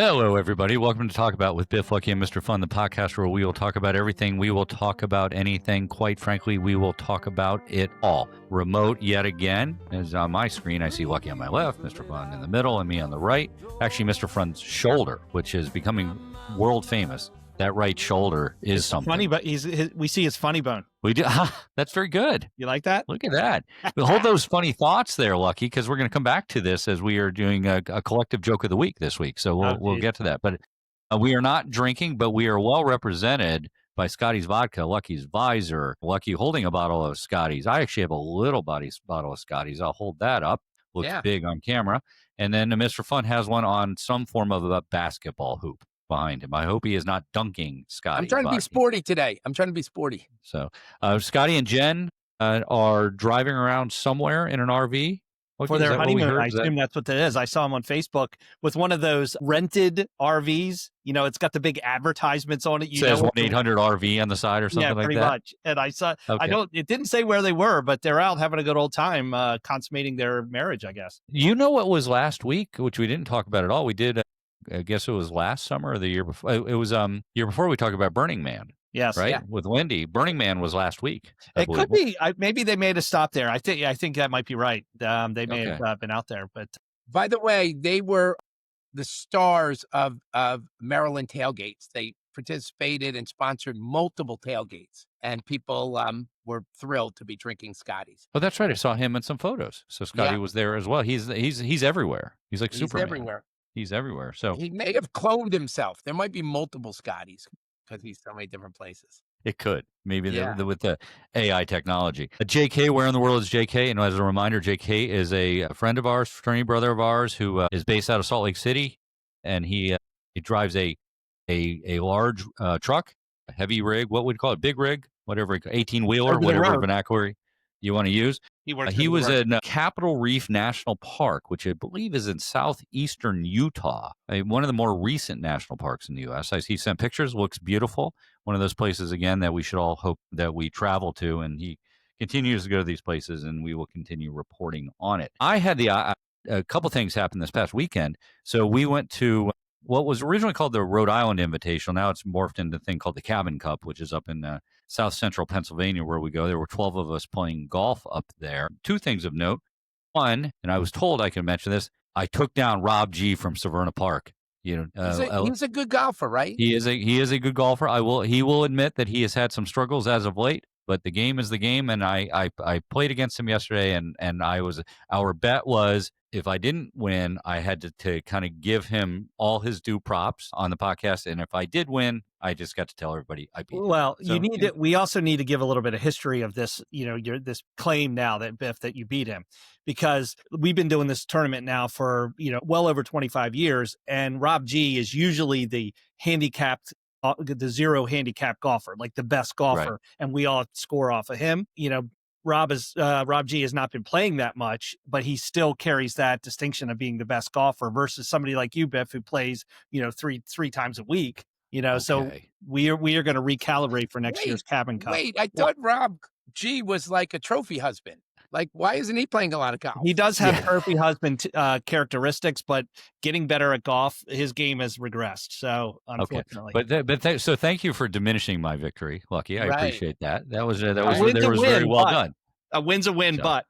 Hello, everybody. Welcome to Talk About with Biff, Lucky, and Mr. Fun, the podcast where we will talk about everything. We will talk about anything. Quite frankly, we will talk about it all. Remote yet again. As on my screen, I see Lucky on my left, Mr. Fun in the middle, and me on the right. Actually, Mr. Fun's shoulder, which is becoming world famous. That right shoulder is something. Funny, but we see his funny bone. We do. That's very good. You like that? Look at that. We'll hold those funny thoughts there, Lucky, because we're going to come back to this as we are doing a collective joke of the week this week. So we'll get to that. But we are not drinking, but we are well represented by Scotty's Vodka, Lucky's Visor, Lucky holding a bottle of Scotty's. I actually have a little bottle of Scotty's. I'll hold that up. Looks big on camera. And then Mr. Fun has one on some form of a basketball hoop behind him. I hope he is not dunking Scotty. I'm trying to be sporty today. So Scotty and Jen are driving around somewhere in an RV. For their honeymoon. I assume that's what that is. I saw him on Facebook with one of those rented RVs. You know, it's got the big advertisements on it. It says 1-800-RV on the side or something like that? Yeah, pretty much. And I saw, it didn't say where they were, but they're out having a good old time consummating their marriage, I guess. You know what was last week, which we didn't talk about at all? We did... I guess it was last summer or the year before. It was year before we talked about Burning Man. Yes, right. Yeah. With Wendy, Burning Man was last week. It could be. Maybe they made a stop there. I think that might be right. They may have been out there. But by the way, they were the stars of Maryland tailgates. They participated and sponsored multiple tailgates, and people were thrilled to be drinking Scotty's. Oh, that's right. I saw him in some photos. So Scotty was there as well. He's everywhere. He's like Superman. Everywhere. He's everywhere. So he may have cloned himself. There might be multiple Scotty's because he's so many different places. It could. Maybe with the AI technology. JK, where in the world is JK? And as a reminder, JK is a friend of ours, fraternity brother of ours, who is based out of Salt Lake City. And he drives a large truck, a heavy rig, what would you call it? Big rig, whatever, 18-wheeler, whatever vernacular you want to use. He was in Capitol Reef National Park, which I believe is in southeastern Utah, one of the more recent national parks in the U.S. He sent pictures, looks beautiful. One of those places, again, that we should all hope that we travel to. And he continues to go to these places, and we will continue reporting on it. I had a couple things happen this past weekend. So we went to what was originally called the Rhode Island Invitational. Now it's morphed into a thing called the Cabin Cup, which is up in South Central Pennsylvania where we go. There were 12 of us playing golf up there. Two things of note. One, and I was told I can mention this, I took down Rob G from Severna Park. You know, he's a good golfer, right? He is a good golfer. He will admit that he has had some struggles as of late, but the game is the game. And I played against him yesterday, and our bet was, if I didn't win, I had to kind of give him all his due props on the podcast. And if I did win, I just got to tell everybody I beat him. Well, so, we also need to give a little bit of history of this, this claim now that Biff, that you beat him, because we've been doing this tournament now for, well over 25 years. And Rob G is usually the the zero handicap golfer, like the best golfer. Right. And we all score off of him. Rob G has not been playing that much, but he still carries that distinction of being the best golfer versus somebody like you, Biff, who plays, three times a week. So we are going to recalibrate for next year's Cabin Cup. I thought Rob G was like a trophy husband. Like, why isn't he playing a lot of golf? He does have trophy husband characteristics, but getting better at golf, his game has regressed. So, unfortunately, so thank you for diminishing my victory, Lucky. I appreciate that. That was very well done. A win's a win, but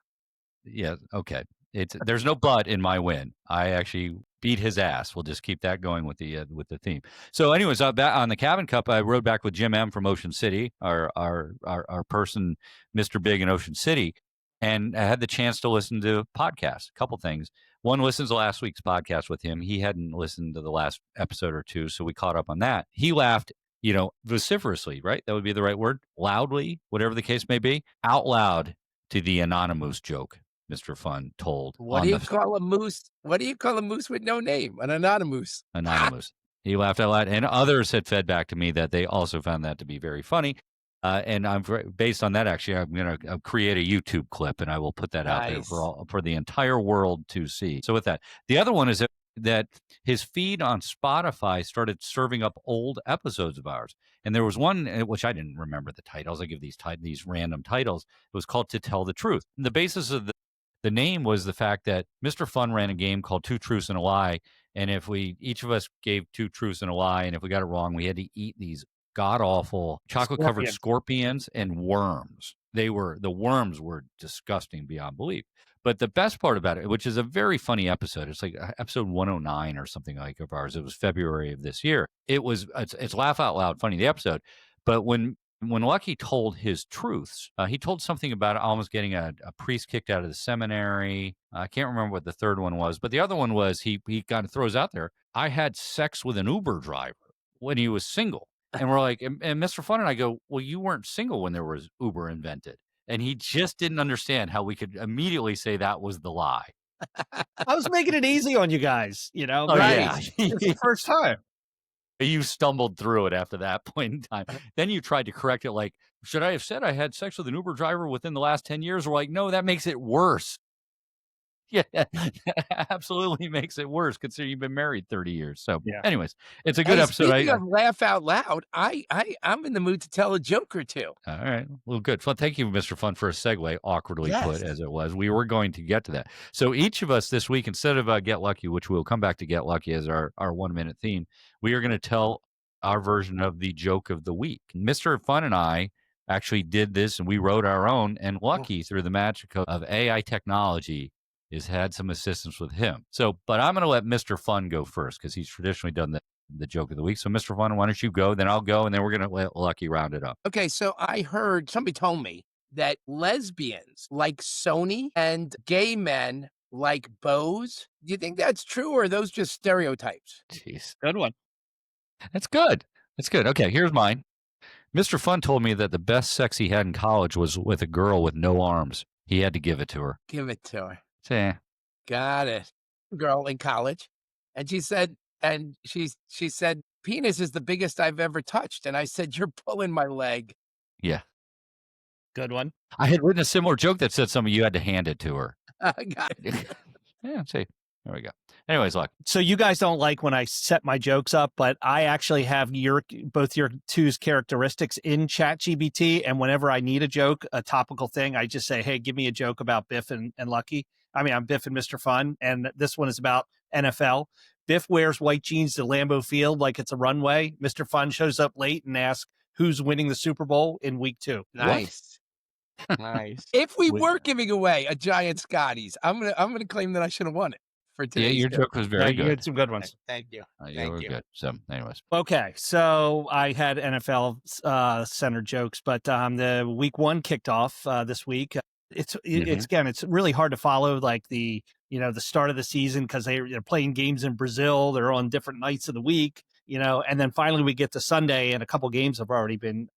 yeah, okay. There's no but in my win. I actually beat his ass. We'll just keep that going with the theme. So, anyways, on the Cabin Cup, I rode back with Jim M from Ocean City, our person, Mr. Big in Ocean City. And I had the chance to listen to podcasts, a couple things. One, listens to last week's podcast with him. He hadn't listened to the last episode or two, so we caught up on that. He laughed, vociferously, right? That would be the right word. Loudly, whatever the case may be, out loud to the anonymous joke Mr. Fun told. What do you call a moose? What do you call a moose with no name? An anonymous. Anonymous. He laughed out loud, and others had fed back to me that they also found that to be very funny. And based on that, actually, I'm going to create a YouTube clip, and I will put that out there for the entire world to see. So with that, the other one is that his feed on Spotify started serving up old episodes of ours. And there was one, which I didn't remember the titles. I give these random titles. It was called To Tell the Truth. And the basis of the name was the fact that Mr. Fun ran a game called Two Truths and a Lie, And if each of us gave 2 truths and a lie, and if we got it wrong, we had to eat these god-awful chocolate-covered scorpions and worms. The worms were disgusting beyond belief. But the best part about it, which is a very funny episode, it's like episode 109 or something like of ours. It was February of this year. It's laugh out loud funny, the episode. But when Lucky told his truths, he told something about almost getting a priest kicked out of the seminary. I can't remember what the third one was, but the other one was he kind of throws out there, I had sex with an Uber driver when he was single. And we're like, and Mr. Fun and I go, well, you weren't single when there was Uber invented. And he just didn't understand how we could immediately say that was the lie. I was making it easy on you guys, you know. Oh, right? yeah. It's the first time. You stumbled through it after that point in time. Then you tried to correct it like, should I have said I had sex with an Uber driver within the last 10 years? We're like, no, that makes it worse. Yeah, absolutely makes it worse considering you've been married 30 years. So anyways, it's a good episode. Speaking of laugh out loud, I'm in the mood to tell a joke or two. All right. Well, good. Well, thank you, Mr. Fun, for a segue, awkwardly put as it was. We were going to get to that. So each of us this week, instead of Get Lucky, which we'll come back to Get Lucky as our 1 minute theme, we are going to tell our version of the joke of the week. Mr. Fun and I actually did this, and we wrote our own, and Lucky, through the magic of AI technology, has had some assistance with him. So, but I'm going to let Mr. Fun go first because he's traditionally done the joke of the week. So, Mr. Fun, why don't you go? Then I'll go, and then we're going to let Lucky round it up. Okay, so I heard somebody told me that lesbians like Sony and gay men like Bose. Do you think that's true, or are those just stereotypes? Jeez, good one. That's good. That's good. Okay, here's mine. Mr. Fun told me that the best sex he had in college was with a girl with no arms. He had to give it to her. Give it to her. Got it. Girl in college. And she said, penis is the biggest I've ever touched. And I said, you're pulling my leg. Yeah. Good one. I had written a similar joke that said something you had to hand it to her. Got it. Yeah, see. There we go. Anyways, Luck. So you guys don't like when I set my jokes up, but I actually have both your two's characteristics in ChatGPT. And whenever I need a joke, a topical thing, I just say, hey, give me a joke about Biff and Lucky. I mean, I'm Biff and Mr. Fun. And this one is about NFL. Biff wears white jeans to Lambeau Field like it's a runway. Mr. Fun shows up late and asks who's winning the Super Bowl in week 2. Nice. Nice. If we were giving away a giant Scotty's, I'm gonna claim that I should have won it. For yeah, your joke was very good. You had some good ones. Thank you. Thank you. Good. So, anyways. Okay, so I had NFL centered jokes, but the week 1 kicked off this week. It's really hard to follow like the start of the season because they're playing games in Brazil. They're on different nights of the week, and then finally we get to Sunday and a couple games have already been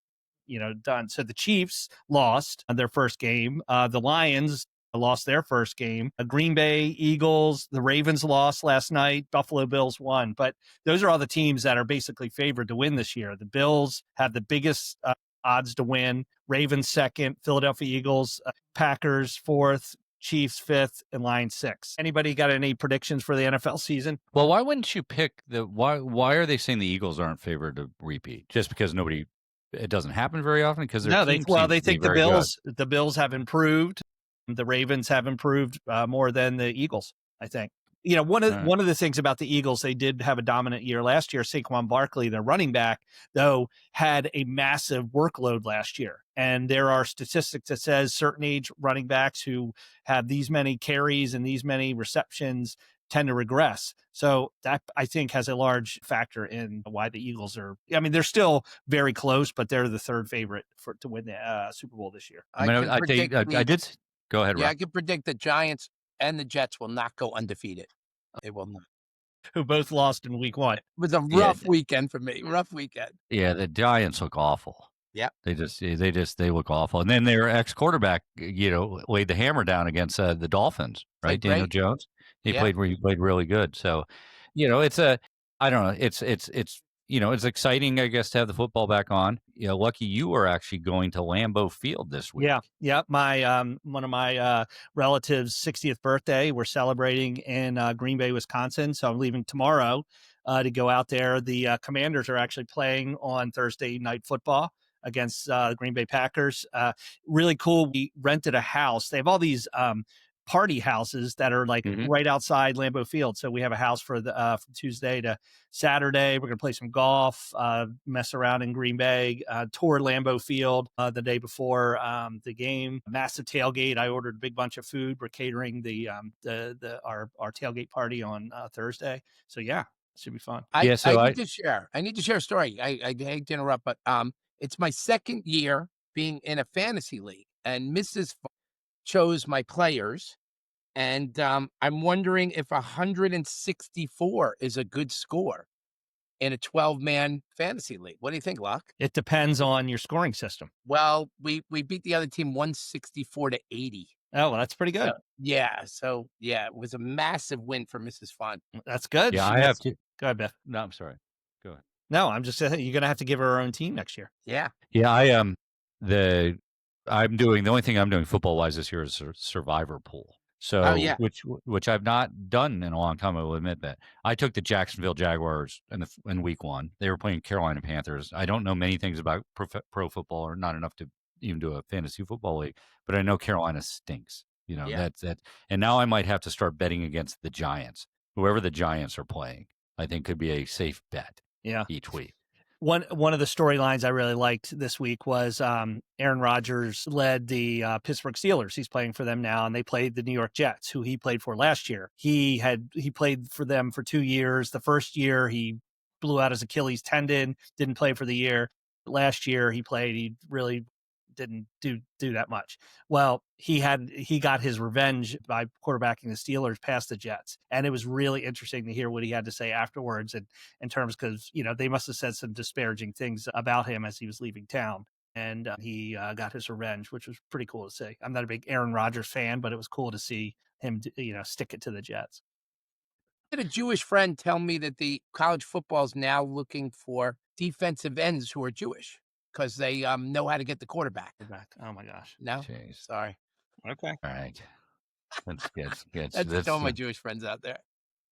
done. So the Chiefs lost their first game. The Lions lost their first game. Green Bay Eagles, the Ravens lost last night. Buffalo Bills won. But those are all the teams that are basically favored to win this year. The Bills have the biggest odds to win. Ravens second, Philadelphia Eagles, Packers fourth, Chiefs fifth, and Lions sixth. Anybody got any predictions for the NFL season? Well, why wouldn't you pick why are they saying the Eagles aren't favored to repeat? Just because it doesn't happen very often because they think the Bills have improved. The Ravens have improved more than the Eagles, I think. One of the things about the Eagles, they did have a dominant year last year. Saquon Barkley, their running back, though, had a massive workload last year. And there are statistics that says certain age running backs who have these many carries and these many receptions tend to regress. So that, I think, has a large factor in why the Eagles they're still very close, but they're the third favorite to win the Super Bowl this year. I did. Go ahead, Rob. I can predict the Giants and the Jets will not go undefeated. They will not. Who both lost in week 1. It was a rough weekend for me. Rough weekend. Yeah, the Giants look awful. Yeah. They look awful. And then their ex-quarterback, laid the hammer down against the Dolphins, right? Daniel Jones. He played really good. So, I don't know. It's exciting, I guess, to have the football back on. Lucky you are actually going to Lambeau Field this week. Yeah. My one of my relatives' 60th birthday. We're celebrating in Green Bay, Wisconsin. So I'm leaving tomorrow to go out there. The Commanders are actually playing on Thursday Night Football against the Green Bay Packers. Really cool. We rented a house. They have all these party houses that are like right outside Lambeau Field. So we have a house for the from Tuesday to Saturday. We're gonna play some golf, mess around in Green Bay, tour Lambeau Field the day before the game. Massive tailgate. I ordered a big bunch of food. We're catering our tailgate party on Thursday. So yeah, it should be fun. I I need to share a story. I hate to interrupt, but it's my second year being in a fantasy league, and Mrs. chose my players, and I'm wondering if 164 is a good score in a 12-man fantasy league. What do you think, Luck? It depends on your scoring system. Well, we beat the other team 164 to 80. Oh, well, that's pretty good. So it was a massive win for Mrs. Fun. That's good. I have to. Go ahead, Biff. No, I'm sorry. Go ahead. No, I'm just saying you're gonna have to give her her own team next year. Yeah. I'm doing the only thing I'm doing football wise this year is a survivor pool. So which I've not done in a long time. I will admit that I took the Jacksonville Jaguars in week 1. They were playing Carolina Panthers. I don't know many things about pro football, or not enough to even do a fantasy football league, but I know Carolina stinks. That's that. And now I might have to start betting against the Giants. Whoever the Giants are playing, I think could be a safe bet. Yeah. Each week. One of the storylines I really liked this week was Aaron Rodgers led the Pittsburgh Steelers. He's playing for them now, and they played the New York Jets, who he played for last year. He played for them for 2 years. The first year he blew out his Achilles tendon, didn't play for the year. Last year he played. He really didn't do that much. Well, he got his revenge by quarterbacking the Steelers past the Jets, and it was really interesting to hear what he had to say afterwards, and in terms, because they must have said some disparaging things about him as he was leaving town, and he got his revenge, which was pretty cool to see. I'm not a big Aaron Rodgers fan, but it was cool to see him stick it to the Jets. I had a Jewish friend tell me that the college football is now looking for defensive ends who are Jewish, because they know how to get the quarterback. Oh my gosh. No? Jeez. Sorry. Okay. All right. That's good. That's all my Jewish friends out there.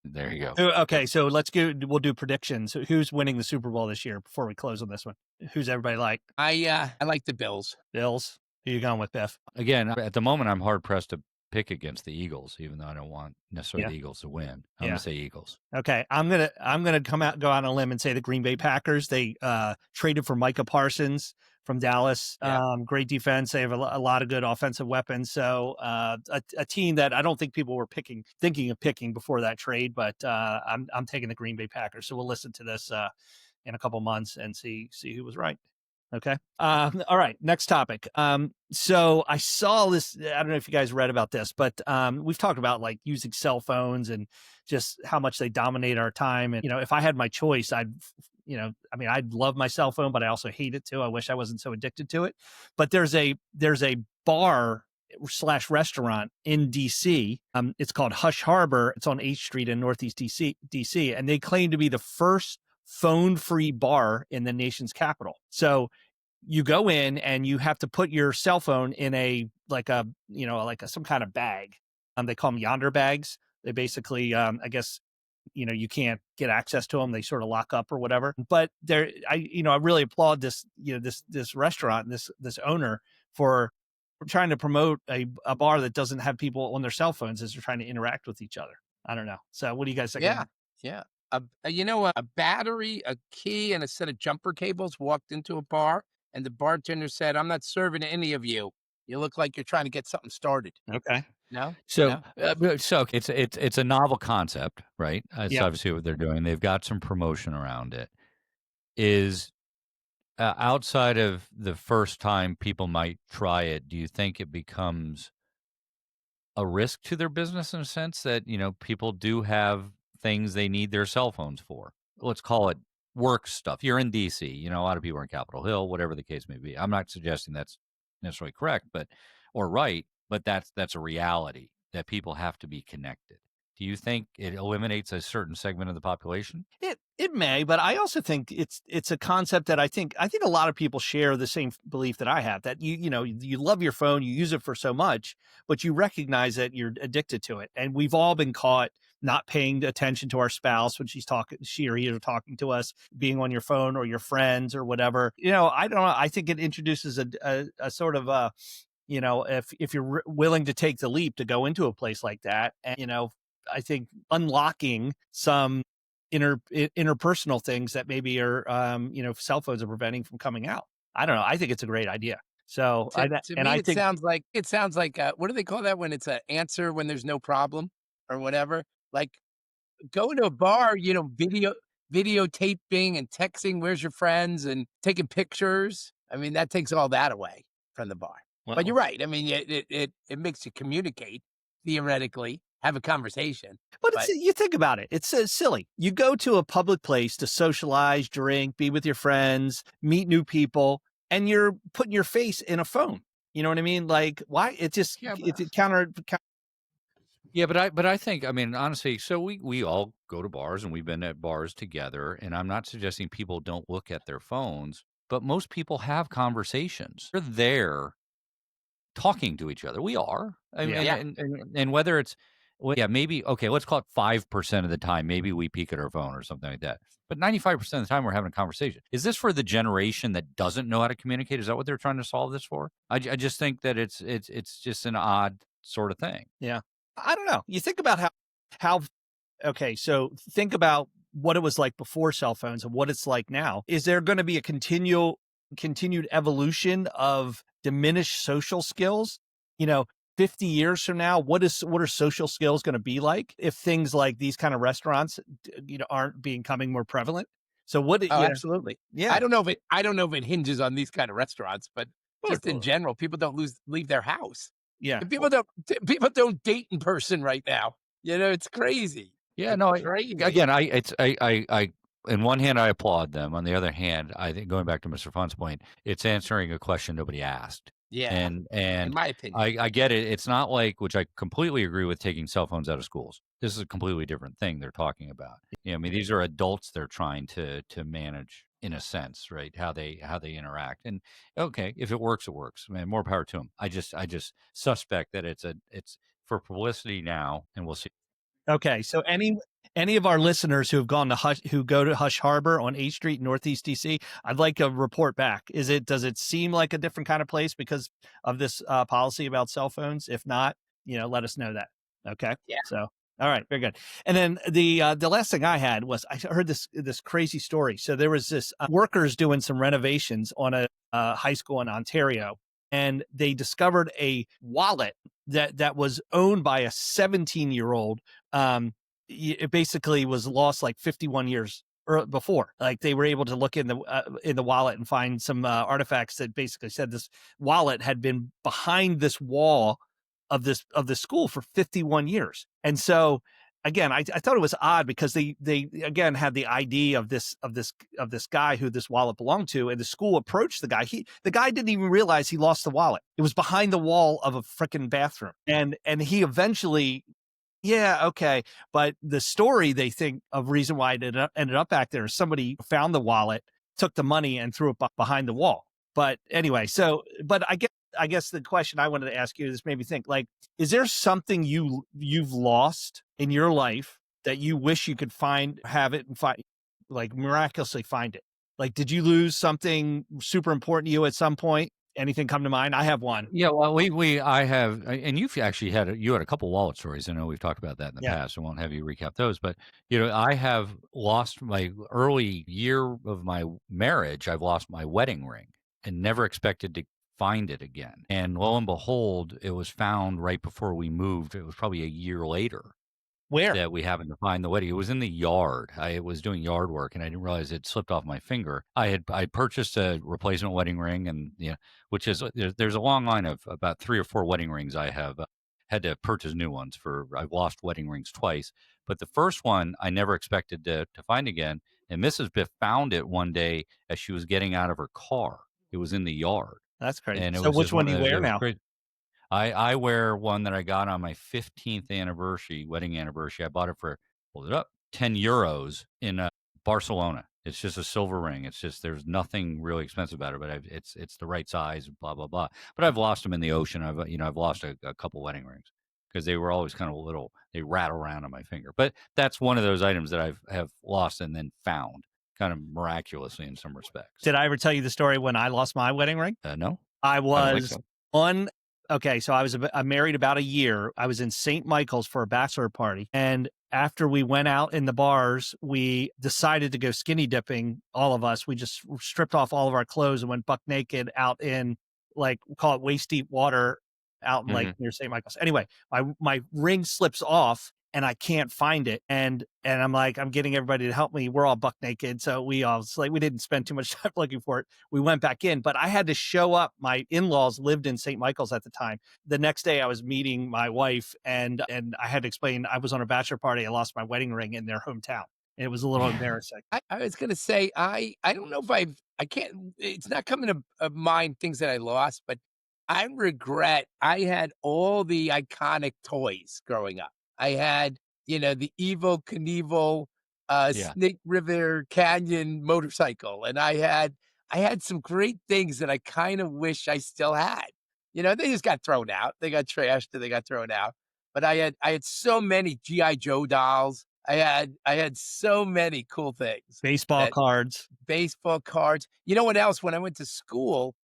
There you go. Okay, so we'll do predictions. Who's winning the Super Bowl this year before we close on this one? Who's everybody like? I like the Bills. Bills. Who you going with, Biff? Again, at the moment, I'm hard pressed to pick against the Eagles, even though I don't want necessarily the Eagles to win. I'm gonna say Eagles. Okay, I'm gonna go out on a limb and say the Green Bay Packers. They traded for Micah Parsons from Dallas. Great defense. They have a lot of good offensive weapons. So a team that I don't think people were thinking of picking before that trade, but I'm taking the Green Bay Packers. So we'll listen to this in a couple months and see who was right. Okay. All right. Next topic. So I saw this. I don't know if you guys read about this, but we've talked about like using cell phones and just how much they dominate our time. And if I had my choice, I'd love my cell phone, but I also hate it too. I wish I wasn't so addicted to it. But there's a bar / restaurant in DC. It's called Hush Harbor. It's on 8th Street in Northeast DC, and they claim to be the first phone-free bar in the nation's capital. So you go in and you have to put your cell phone in some kind of bag. They call them yonder bags. They basically, I guess, you can't get access to them. They sort of lock up or whatever. But I really applaud this restaurant, this owner for trying to promote a bar that doesn't have people on their cell phones as they're trying to interact with each other. I don't know. So what do you guys think? Yeah. A battery, a key, and a set of jumper cables walked into a bar, and the bartender said, "I'm not serving any of you. You look like you're trying to get something started." Okay. No. So it's a novel concept, right? That's obviously what they're doing. They've got some promotion around it. Is outside of the first time people might try it, do you think it becomes a risk to their business in a sense that people do have things they need their cell phones for? Let's call it work stuff. You're in DC, a lot of people are in Capitol Hill, whatever the case may be. I'm not suggesting that's necessarily correct, or right, but that's a reality that people have to be connected. Do you think it eliminates a certain segment of the population? It may, but I also think it's a concept that I think a lot of people share the same belief that I have, that you love your phone, you use it for so much, but you recognize that you're addicted to it. And we've all been caught not paying attention to our spouse when she or he are talking to us, being on your phone, or your friends or whatever. I don't know. I think it introduces a sort of if you're willing to take the leap to go into a place like that, and I think unlocking some interpersonal things that maybe are cell phones are preventing from coming out. I don't know. I think it's a great idea. So To me, I it think sounds like what do they call that when it's an answer when there's no problem or whatever? Like going to a bar, videotaping and texting, where's your friends, and taking pictures. I mean, that takes all that away from the bar. But you're right. I mean, it makes you communicate, theoretically, have a conversation. But you think about it, it's silly. You go to a public place to socialize, drink, be with your friends, meet new people, and you're putting your face in a phone. You know what I mean? Like, why? It's counter. Yeah, but I think, I mean, honestly, so we all go to bars and we've been at bars together, and I'm not suggesting people don't look at their phones, but most people have conversations. They're there talking to each other. We are. I mean, Yeah. and whether it's, well, yeah, maybe, okay, let's call it 5% of the time, maybe we peek at our phone or something like that. But 95% of the time we're having a conversation. Is this for the generation that doesn't know how to communicate? Is that what they're trying to solve this for? I just think that it's just an odd sort of thing. Yeah. I don't know. You think about how okay, so think about what it was like before cell phones and what it's like now. Is there going to be a continued evolution of diminished social skills? 50 years from now, what are social skills going to be like if things like these kind of restaurants, aren't becoming more prevalent? So what? Oh, absolutely. Yeah. I don't know if it hinges on these kind of restaurants, but just in general, people don't leave their house. Yeah. And people don't date in person right now. It's crazy. Yeah, It's no, crazy. again, I in one hand, I applaud them. On the other hand, I think, going back to Mr. Fun's point, it's answering a question nobody asked. Yeah, And in my opinion. I get it. It's not like, which I completely agree with, taking cell phones out of schools. This is a completely different thing they're talking about. I mean, these are adults they're trying to manage, in a sense, right? How they interact. And okay, if it works, it works. I mean, more power to them. I just suspect that it's for publicity now, and we'll see. Okay, so any of our listeners who have gone to who go to Hush Harbor on 8th Street, Northeast DC, I'd like a report back. Does it seem like a different kind of place because of this policy about cell phones? If not, let us know that. Okay. Yeah. So, all right, very good. And then the last thing I had was I heard this crazy story. So there was this workers doing some renovations on a high school in Ontario, and they discovered a wallet that was owned by a 17-year-old. It basically was lost like 51 years before. Like, they were able to look in the wallet and find some artifacts that basically said this wallet had been behind this wall of the school for 51 years. And so again, I thought it was odd because they again had the ID of this guy who this wallet belonged to, and the school approached the guy. The guy didn't even realize he lost the wallet. It was behind the wall of a freaking bathroom, and he eventually. Yeah, okay. But the story, they think, of reason why it ended up back there is somebody found the wallet, took the money, and threw it behind the wall. But anyway, but I guess the question I wanted to ask you, this made me think, like, is there something you've lost in your life that you wish you could have it and find, like, miraculously find it? Like, did you lose something super important to you at some point? Anything come to mind? I have one. Yeah, well, I have, and you've actually had a couple wallet stories. I know we've talked about that in the past. I won't have you recap those, but I have lost my early year of my marriage. I've lost my wedding ring and never expected to find it again. And lo and behold, it was found right before we moved. It was probably a year later. Where? That we happened to find the wedding. It was in the yard. I was doing yard work, and I didn't realize it slipped off my finger. I purchased a replacement wedding ring, and which is there's a long line of about 3 or 4 wedding rings I have had to purchase new ones for. I've lost wedding rings twice, but the first one I never expected to find again. And Mrs. Biff found it one day as she was getting out of her car. It was in the yard. That's crazy. And So which one do you wear now? I wear one that I got on my 15th wedding anniversary. I bought it for, hold it up, 10 euros in Barcelona. It's just a silver ring. It's just, there's nothing really expensive about it, but it's the right size, blah, blah, blah. But I've lost them in the ocean. I've lost a couple wedding rings because they were always kind of they rattle around on my finger. But that's one of those items that have lost and then found kind of miraculously in some respects. Did I ever tell you the story when I lost my wedding ring? No. I was on Okay, so I'm married about a year. I was in St. Michael's for a bachelor party, and after we went out in the bars, we decided to go skinny dipping. All of us, we just stripped off all of our clothes and went buck naked out in, like, we call it waist deep water out in, like, near St. Michael's. Anyway, my ring slips off and I can't find it. And I'm like, I'm getting everybody to help me. We're all buck naked. So we didn't spend too much time looking for it. We went back in, but I had to show up. My in-laws lived in St. Michael's at the time. The next day I was meeting my wife, and I had to explain I was on a bachelor party. I lost my wedding ring in their hometown. And it was a little embarrassing. I was going to say, I don't know if I can't, it's not coming to mind things that I lost, but I regret I had all the iconic toys growing up. I had, the Evel Knievel Snake River Canyon motorcycle. And I had some great things that I kind of wish I still had. They just got thrown out. They got trashed and they got thrown out. But I had so many G.I. Joe dolls. I had so many cool things. Baseball cards. You know what else? When I went to school,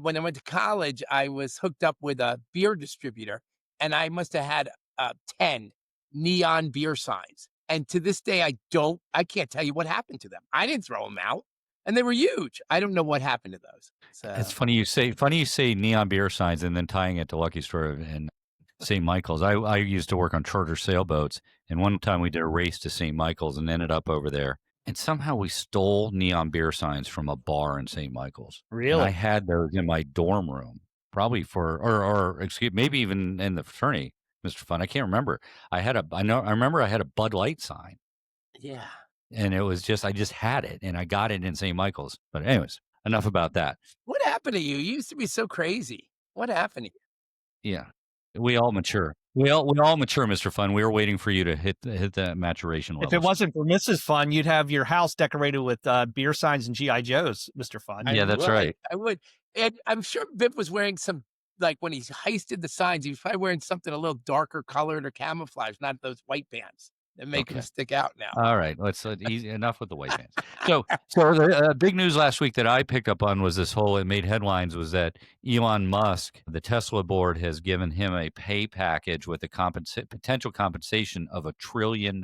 when I went to college, I was hooked up with a beer distributor, and I must have had 10 neon beer signs. And to this day, I can't tell you what happened to them. I didn't throw them out, and they were huge. I don't know what happened to those. So. It's funny you say neon beer signs and then tying it to Lucky Store and St. Michael's. I used to work on charter sailboats, and one time we did a race to St. Michael's and ended up over there. And somehow we stole neon beer signs from a bar in St. Michael's. Really? And I had those in my dorm room, probably or excuse, maybe even in the fraternity, Mr. Fun. I can't remember. I remember I had a Bud Light sign. Yeah. And it was I just had it, and I got it in St. Michael's. But anyways, enough about that. What happened to you? You used to be so crazy. What happened to you? Yeah. We all mature. We all mature, Mr. Fun. We were waiting for you to hit the maturation level. If it wasn't for Mrs. Fun, you'd have your house decorated with beer signs and G.I. Joes, Mr. Fun. Yeah, that's right. I would. And I'm sure Biff was wearing some, like when he heisted the signs, he was probably wearing something a little darker colored or camouflage, not those white bands that make him stick out now. All right, let's enough with the white bands. So the big news last week that I picked up on was it made headlines, was that Elon Musk, the Tesla board, has given him a pay package with a potential compensation of $1 trillion.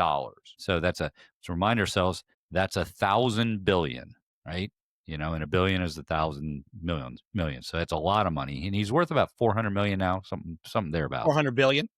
So let's remind ourselves, that's 1,000 billion, right? And a billion is 1,000 million. So that's a lot of money, and he's worth about 400 million now, something thereabouts. 400 billion.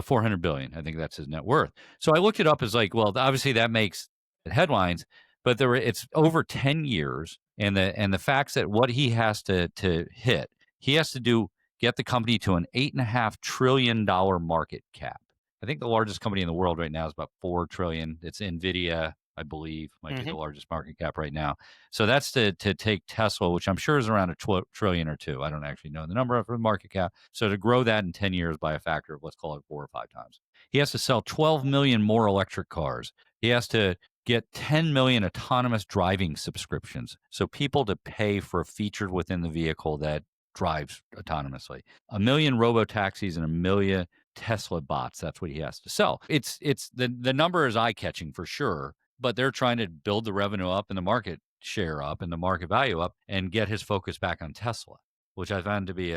400 billion. I think that's his net worth. So I looked it up as well, obviously that makes headlines, but it's over 10 years. And the facts that what he has to hit, he has to get the company to an $8.5 trillion market cap. I think the largest company in the world right now is about 4 trillion. It's NVIDIA, I believe, might be the largest market cap right now. So that's to take Tesla, which I'm sure is around a trillion or two. I don't actually know the number for the market cap. So to grow that in 10 years by a factor of, let's call it 4 or 5 times. He has to sell 12 million more electric cars. He has to get 10 million autonomous driving subscriptions. So people to pay for a feature within the vehicle that drives autonomously. 1 million robo-taxis and 1 million Tesla bots. That's what he has to sell. It's the number is eye-catching for sure. But they're trying to build the revenue up and the market share up and the market value up and get his focus back on Tesla, which I found to be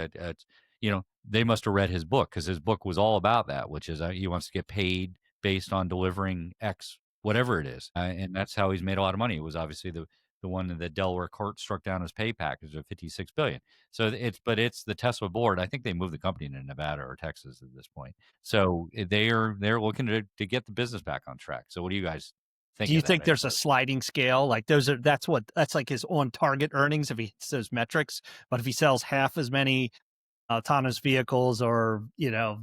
they must have read his book, because his book was all about that, which is he wants to get paid based on delivering X, whatever it is. And that's how he's made a lot of money. It was obviously the one that the Delaware court struck down his pay package of $56 billion. So it's the Tesla board. I think they moved the company to Nevada or Texas at this point. So they're looking to get the business back on track. So what do you guys think? Do you think there's a sliding scale? Like that's like his on target earnings if he hits those metrics. But if he sells half as many autonomous vehicles or,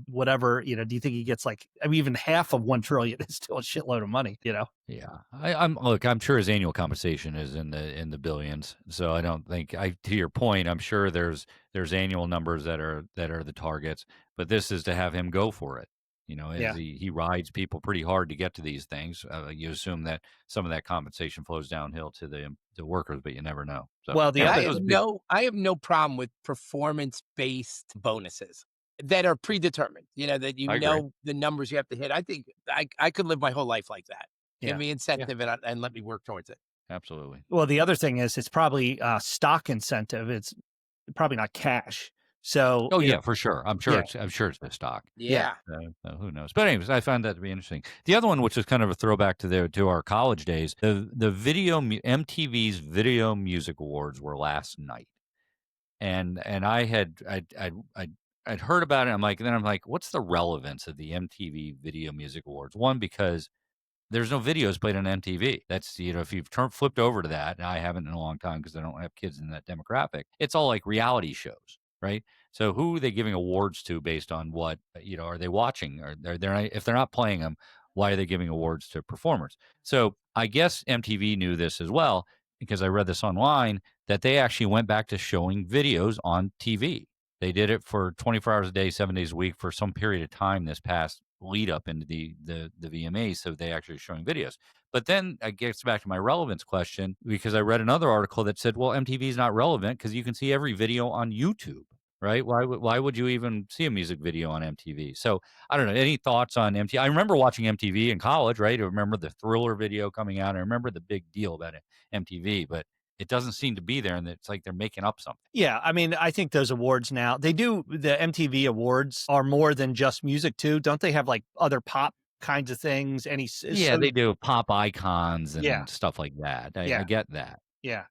whatever, do you think he gets even half of 1 trillion is still a shitload of money, Yeah. I'm sure his annual compensation is in the billions. So I don't think to your point, I'm sure there's annual numbers that are the targets, but this is to have him go for it. As he rides people pretty hard to get to these things. You assume that some of that compensation flows downhill to the workers, but you never know. So, well, I have no problem with performance-based bonuses that are predetermined. That the numbers you have to hit. I think I could live my whole life like that. Yeah. Give me incentive and let me work towards it. Absolutely. Well, the other thing is it's probably stock incentive. It's probably not cash. So, Oh yeah, for sure. I'm sure yeah. it's the stock. Yeah. Who knows? But anyways, I found that to be interesting. The other one, which is kind of a throwback to our college days, the MTV's Video Music Awards were last night, and I'd heard about it. I'm like, what's the relevance of the MTV Video Music Awards? One, because there's no videos played on MTV. That's, if you've flipped over to that, and I haven't in a long time because I don't have kids in that demographic, it's all like reality shows, right? So who are they giving awards to based on what, are they watching? Or if they're not playing them, why are they giving awards to performers? So I guess MTV knew this as well, because I read this online, that they actually went back to showing videos on TV. They did it for 24 hours a day, 7 days a week for some period of time this past lead up into the VMAs, so they actually are showing videos. But then it gets back to my relevance question, because I read another article that said, well, MTV is not relevant because you can see every video on YouTube, right? Why would you even see a music video on MTV? So I don't know. Any thoughts on MTV? I remember watching MTV in college, right? I remember the Thriller video coming out. I remember the big deal about MTV, but it doesn't seem to be there, and it's like they're making up something. Yeah, I mean, I think those awards now, the MTV awards are more than just music too. Don't they have like other pop kinds of things? They do pop icons and Yeah. stuff like that. Yeah. I get that. Yeah,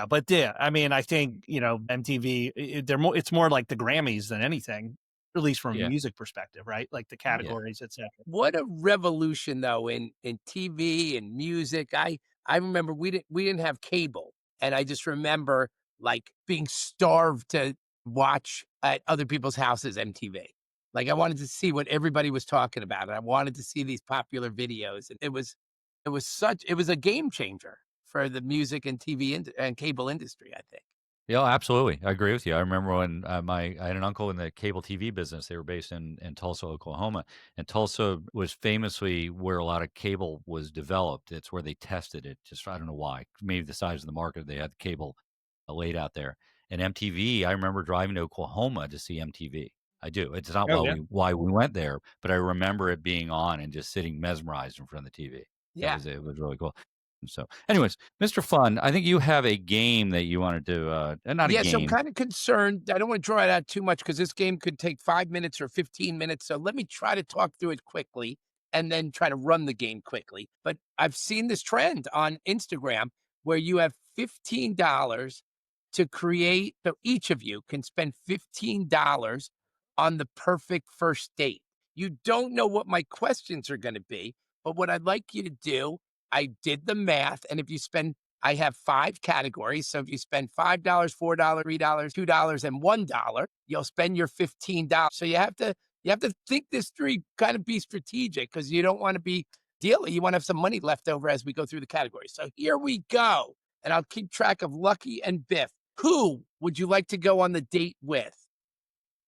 but I mean, I think, MTV, it's more like the Grammys than anything, at least from a music perspective, right? Like the categories, etc. What a revolution, though, in TV and music. I remember we didn't have cable, and I just remember like being starved to watch at other people's houses MTV. Like I wanted to see what everybody was talking about, and I wanted to see these popular videos. And it was a game changer for the music and TV and cable industry, I think. Yeah, absolutely. I agree with you. I remember when I had an uncle in the cable TV business. They were based in Tulsa, Oklahoma, and Tulsa was famously where a lot of cable was developed. It's where they tested it. Just, I don't know why. Maybe the size of the market. They had the cable laid out there. And MTV, I remember driving to Oklahoma to see MTV. I do. It's not why we went there, but I remember it being on and just sitting mesmerized in front of the TV. Yeah. It was really cool. So, anyways, Mr. Fun, I think you have a game that you wanted to, not a game. So I'm kind of concerned. I don't want to draw it out too much because this game could take 5 minutes or 15 minutes. So let me try to talk through it quickly and then try to run the game quickly. But I've seen this trend on Instagram where you have $15 to create. So each of you can spend $15 on the perfect first date. You don't know what my questions are going to be, but what I'd like you to do, I did the math, and if you spend, I have 5 categories. So if you spend $5, $4, $3, $2, and $1, you'll spend your $15. So you have to think this through, kind of be strategic, because you don't want to be dealing. You want to have some money left over as we go through the categories. So here we go, and I'll keep track of Lucky and Biff. Who would you like to go on the date with?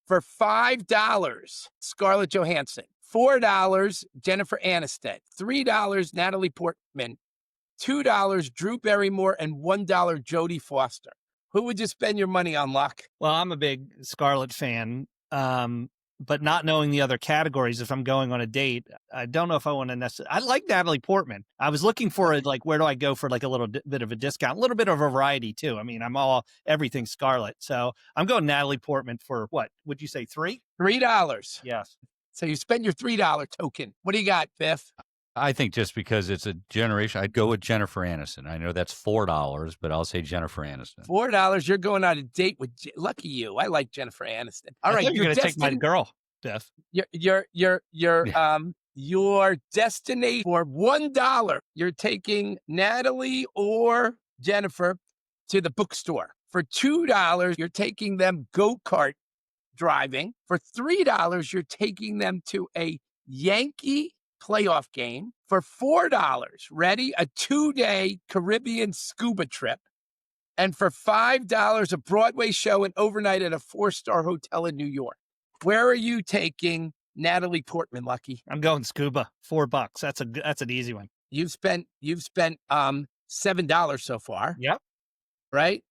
For $5, Scarlett Johansson. $4, Jennifer Aniston. $3, Natalie Portman. $2, Drew Barrymore, and $1, Jodie Foster. Who would you spend your money on, Luck? Well, I'm a big Scarlett fan, but not knowing the other categories, if I'm going on a date, I don't know if I want to necessarily. I like Natalie Portman. I was looking for it, like, where do I go for like a little bit of a discount, a little bit of a variety too. I mean, I'm everything Scarlett, so I'm going Natalie Portman for what would you say, $3? $3. Yes. So you spend your $3 token. What do you got, Biff? I think just because it's a generation, I'd go with Jennifer Aniston. I know that's $4, but I'll say Jennifer Aniston. $4. You're going on a date with Lucky you. I like Jennifer Aniston. All right, you're going to take my girl, Biff. Your destination for $1. You're taking Natalie or Jennifer to the bookstore. For $2, you're taking them go-kart driving. For $3, you're taking them to a Yankee playoff game. For $4, ready, a 2-day Caribbean scuba trip. And for $5, a Broadway show and overnight at a 4-star hotel in New York. Where are you taking Natalie Portman, Lucky? I'm going scuba. $4. That's an easy one. You've spent $7 so far. Yep. Right?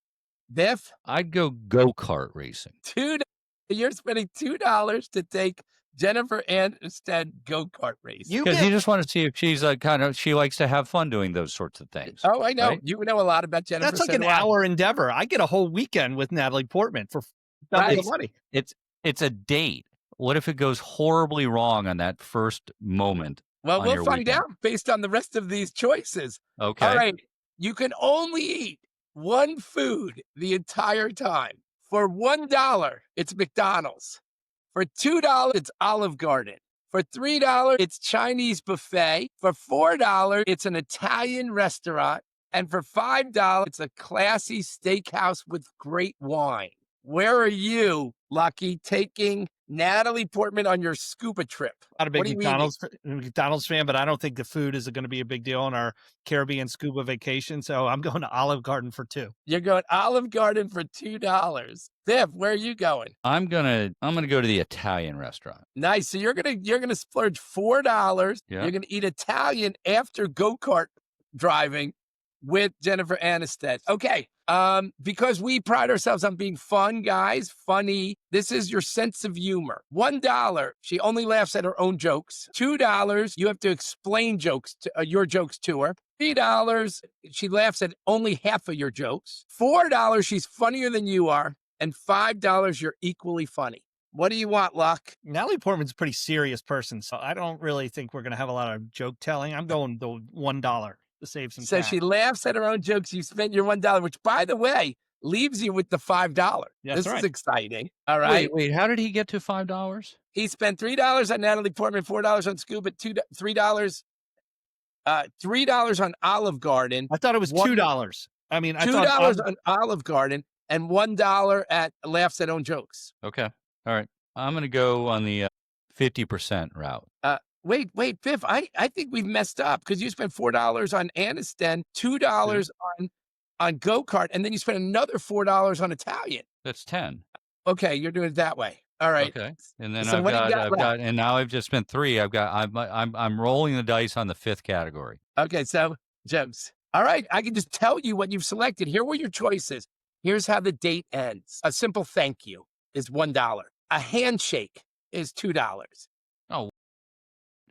Biff? I'd go go-kart racing. $2. You're spending $2 to take Jennifer Aniston go-kart racing. Because you just want to see if she's she likes to have fun doing those sorts of things. Oh, I know. Right? You know a lot about Jennifer. That's like an hour endeavor. I get a whole weekend with Natalie Portman for double the Right. money. It's a date. What if it goes horribly wrong on that first moment Well, on we'll your find weekend? out based on the rest of these choices. All Okay. right. You can only eat one food the entire time. For $1, it's McDonald's. For $2, it's Olive Garden. For $3, it's Chinese buffet. For $4, it's an Italian restaurant. And for $5, it's a classy steakhouse with great wine. Where are you, Lucky, taking Natalie Portman on your scuba trip? Not a big What are you eating? McDonald's fan, but I don't think the food is going to be a big deal on our Caribbean scuba vacation. So I'm going to Olive Garden for $2. You're going Olive Garden for $2. Biff, where are you going? I'm gonna go to the Italian restaurant. Nice. So you're gonna splurge $4. Yeah. You're gonna eat Italian after go-kart driving with Jennifer Aniston. Okay. Because we pride ourselves on being fun, guys, funny. This is your sense of humor. $1, she only laughs at her own jokes. $2, you have to explain your jokes to her. $3, she laughs at only half of your jokes. $4, she's funnier than you are. And $5, you're equally funny. What do you want, Luck? Natalie Portman's a pretty serious person, so I don't really think we're going to have a lot of joke telling. I'm going the $1 to save some So cash. she laughs at her own jokes. You spent your $1, which, by the way, leaves you with the $5. That's This right. is exciting. All right. Wait, how did he get to $5? He spent $3 on Natalie Portman, $4 on scuba, $3 on Olive Garden. I thought it was $2. I mean, I $2 thought on Olive Garden and $1 at laughs at own jokes. Okay. All right. I'm gonna go on the 50% route. Wait, Biff, I think we've messed up because you spent $4 on Aniston, $2 on go-kart, and then you spent another $4 on Italian. That's 10. Okay, you're doing it that way. All right. Okay. And then So what do you got left? and now I've just spent 3. I'm rolling the dice on the 5th category. Okay, so jokes. All right, I can just tell you what you've selected. Here were your choices. Here's how the date ends. A simple thank you is $1. A handshake is $2. Oh.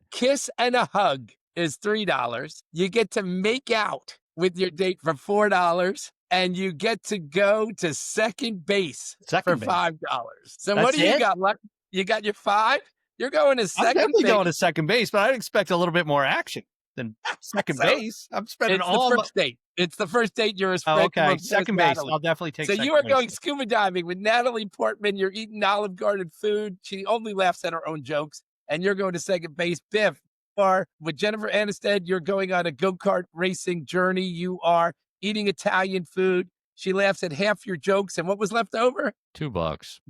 Kiss and a hug is $3. You get to make out with your date for $4. And you get to go to second base for $5. So That's what do you it? got, Luck? You got your 5? You're going to I'm second definitely base. going to second base, but I'd expect a little bit more action than second So, base. I'm spending It's all the my... first date. It's the first date you're Oh, okay, with second base. Natalie. I'll definitely take So second you are base. going scuba diving with Natalie Portman. You're eating Olive Garden food. She only laughs at her own jokes. And you're going to second base. Biff, or with Jennifer Aniston, you're going on a go-kart racing journey. You are eating Italian food. She laughs at half your jokes. And what was left over? $2.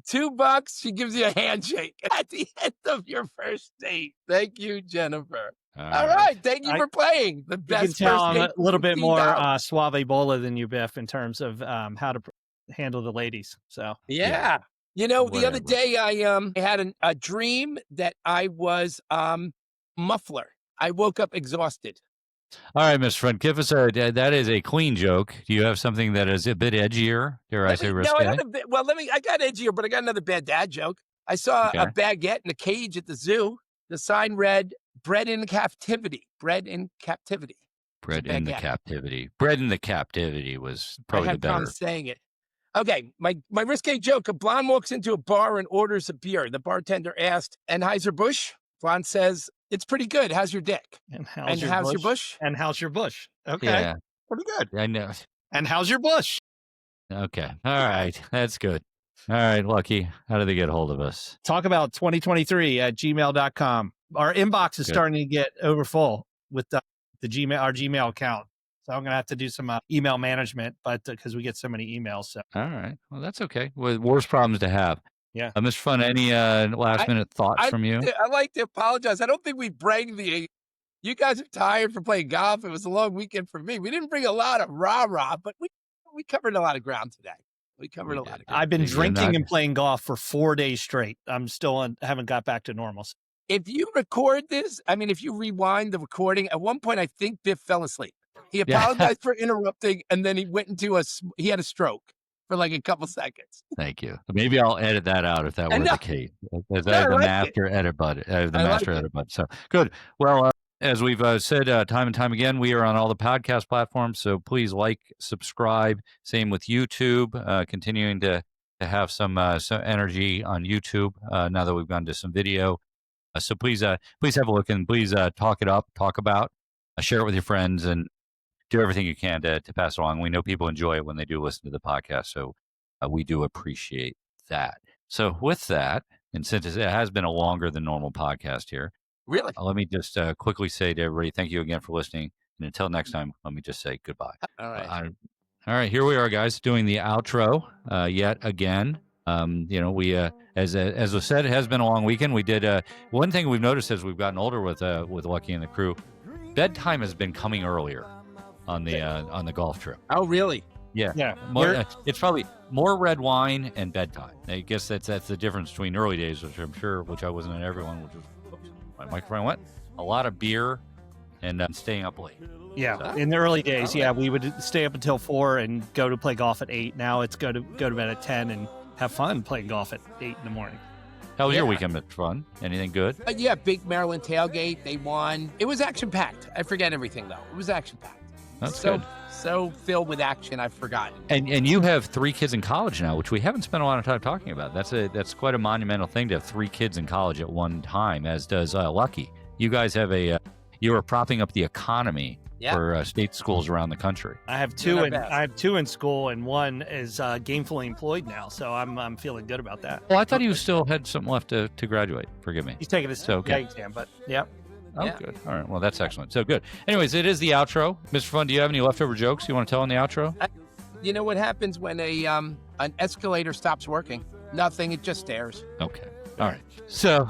$2. She gives you a handshake at the end of your first date. Thank you, Jennifer. All right. Thank you for playing. The You best can tell first I'm date a little bit more $15. suave bola than you, Biff, in terms of how to handle the ladies. So Yeah. You know, the other Whatever. day I had a dream that I was muffler. I woke up exhausted. All right, Mr. Friend, give us that is a clean joke. Do you have something that is a bit edgier? Dare I say risque? I got edgier, but I got another bad dad joke. I saw a baguette in a cage at the zoo. The sign read, "Bred in captivity." Bred in captivity. Bred in the captivity. Bred in the captivity was probably I the had better. problems saying it. Okay, my risque joke. A blonde walks into a bar and orders a beer. The bartender asked, "Anheuser-Busch?" Blonde says, "It's pretty good. How's your dick?" and how's Your bush? And how's your bush? Okay, Yeah, pretty good. I know. And how's your bush? Okay. All right. That's good. All right, Lucky. How do they get a hold of us? Talk about 2023 at gmail.com. Our inbox is starting to get overfull with the Gmail, our Gmail account. So I'm going to have to do some email management, but because we get so many emails. So All right. Well, that's okay. Well, worse problems to have. Yeah. Mr. Fun, any last minute thoughts from you? I like to apologize. I don't think we bring you guys are tired from playing golf. It was a long weekend for me. We didn't bring a lot of rah-rah, but we covered a lot of ground today. We covered a lot of ground. I've been You're drinking not- and playing golf for 4 days straight. I'm still haven't got back to normal. If you record this, if you rewind the recording, at one point I think Biff fell asleep. He apologized for interrupting, and then he went into he had a stroke for like a couple seconds. Thank you. Maybe I'll edit that out if that were the case. As I have the master edit button. Edit button. So good. Well, as we've said time and time again, we are on all the podcast platforms. So please like, subscribe. Same with YouTube. Continuing to to have some energy on YouTube now that we've gone to some video. So please have a look and please talk it up, talk about, share it with your friends, and do everything you can to pass it along. We know people enjoy it when they do listen to the podcast, so we do appreciate that. So with that, and since it has been a longer than normal podcast here, Really? let me just quickly say to everybody, thank you again for listening. And until next time, let me just say goodbye. All right. All right, here we are, guys, doing the outro yet again. We as was said, it has been a long weekend. We did one thing we've noticed as we've gotten older with Lucky and the crew, bedtime has been coming earlier on the golf trip. Oh, really? Yeah. It's probably more red wine and bedtime. I guess that's the difference between early days, which I wasn't at everyone, which was my microphone went. A lot of beer and staying up late. Yeah, So- in the early days, we would stay up until 4 and go to play golf at 8. Now it's go to bed at 10 and have fun playing golf at 8 in the morning. How was your Yeah. weekend? Fun? Anything good? Yeah, big Maryland tailgate. They won. It was action-packed. I forget everything, though. It was action-packed. That's so, good. So filled with action, I've forgotten. And you have 3 kids in college now, which we haven't spent a lot of time talking about. That's quite a monumental thing to have 3 kids in college at one time, as does Lucky. You guys have you are propping up the economy for state schools around the country. I have Doing two, our and best. I have 2 in school, and 1 is gainfully employed now. So I'm feeling good about that. Well, I thought you still had something left to graduate. Forgive me. He's taking his So, okay. exam, but yeah. Oh, Yeah. good. All right. Well, that's excellent. So good. Anyways, it is the outro. Mr. Fun, do you have any leftover jokes you want to tell in the outro? You know what happens when an escalator stops working? Nothing. It just stares. Okay. All right. So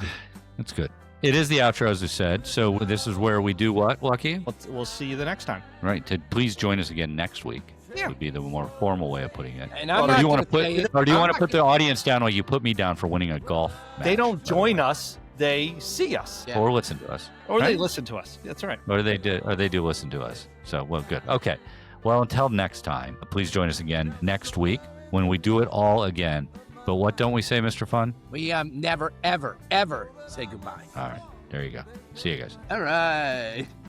that's good. It is the outro, as we said. So this is where we do what, Lucky? We'll see you the next time. Right. Please join us again next week. Yeah. Would be the more formal way of putting it. And I'm Or not do you want gonna to say it. put? Or do you I'm want to not put the gonna- audience down like you put me down for winning a golf match? They don't join us; they see us, Yeah. Or listen to us. or they Right? listen to us. That's right. Or they do listen to us. So, well, good. Okay. Well, until next time, please join us again next week when we do it all again. But what don't we say, Mr. Fun? We never, ever, ever say goodbye. All right. There you go. See you guys. All right.